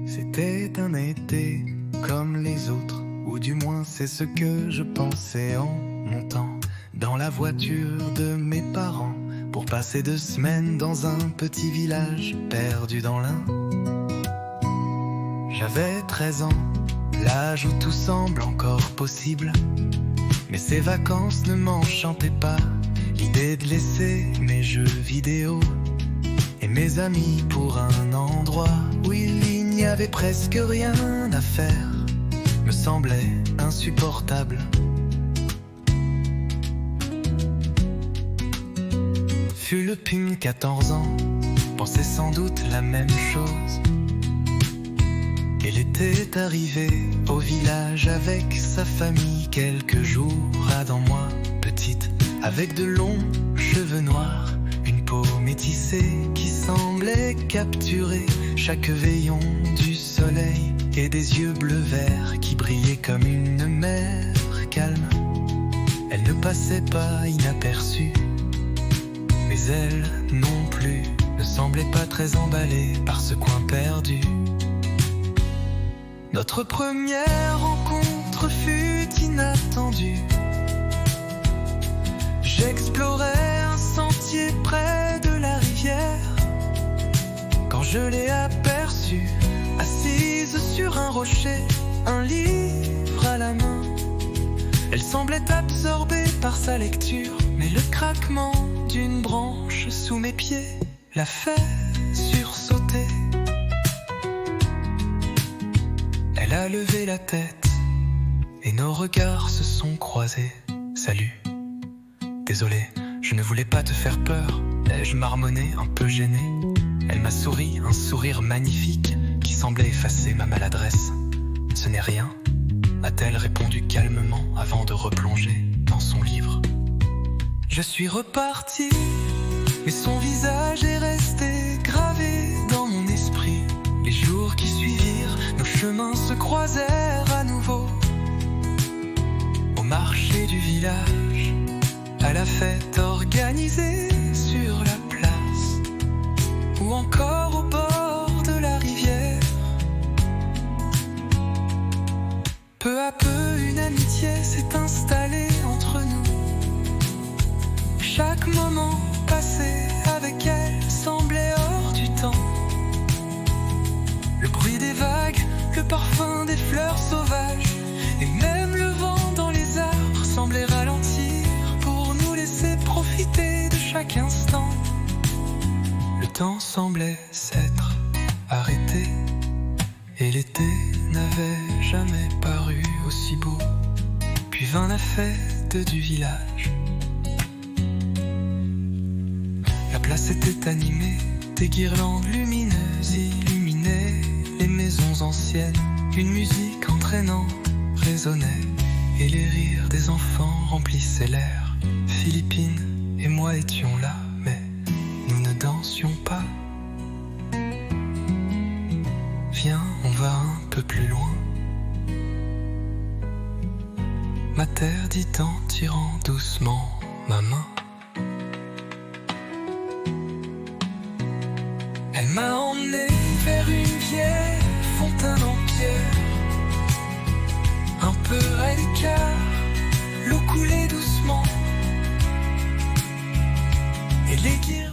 C'était un été comme les autres, ou du moins c'est ce que je pensais en montant dans la voiture de mes parents pour passer 2 semaines dans un petit village perdu dans l'Ain. J'avais 13 ans, l'âge où tout semble encore possible, mais ces vacances ne m'enchantaient pas. L'idée de laisser mes jeux vidéo et mes amis pour un endroit où il n'y avait presque rien à faire me semblait insupportable. Fut le ping 14 ans, pensait sans doute la même chose. Il était arrivé au village avec sa famille quelques jours avant moi, petite, avec de longs cheveux noirs, une peau métissée qui semblait capturer chaque veillon du soleil et des yeux bleu-vert qui brillaient comme une mer calme. Elle ne passait pas inaperçue, mais elle non plus ne semblait pas très emballée par ce coin perdu. Notre première rencontre fut inattendue. J'explorais un sentier près de la rivière quand je l'ai aperçue, assise sur un rocher, un livre à la main. Elle semblait absorbée par sa lecture, mais le craquement d'une branche sous mes pieds l'a fait sursauter. Elle a levé la tête et nos regards se sont croisés. Salut. Désolé, je ne voulais pas te faire peur, ai-je marmonné un peu gêné. Elle m'a souri, un sourire magnifique qui semblait effacer ma maladresse. Ce n'est rien, a-t-elle répondu calmement avant de replonger dans son livre. Je suis reparti, mais son visage est resté gravé dans mon esprit. Les jours qui suivirent, nos chemins se croisèrent à nouveau. Au marché du village, à la fête organisée sur la place, ou encore au bord de la rivière. Peu à peu, une amitié s'est installée entre nous. Chaque moment passé avec elle semblait hors du temps. Le bruit des vagues, le parfum des fleurs sauvages, et même le vent dans les arbres semblait ralentir pour nous laisser profiter de chaque instant. Le temps semblait s'être arrêté, et l'été n'avait jamais paru aussi beau. Puis vint la fête du village. La place était animée, des guirlandes lumineuses illuminaient les maisons anciennes. Une musique entraînante résonnait, et les rires des enfants remplissaient l'air. Philippine et moi étions là, mais nous ne dansions pas. Viens, on va un peu plus loin, m'a-t-elle dit en tirant doucement ma main. Elle m'a emmené vers une vieille fontaine en pierre, un peu à l'écart, l'eau coulait doucement, et les guirlandes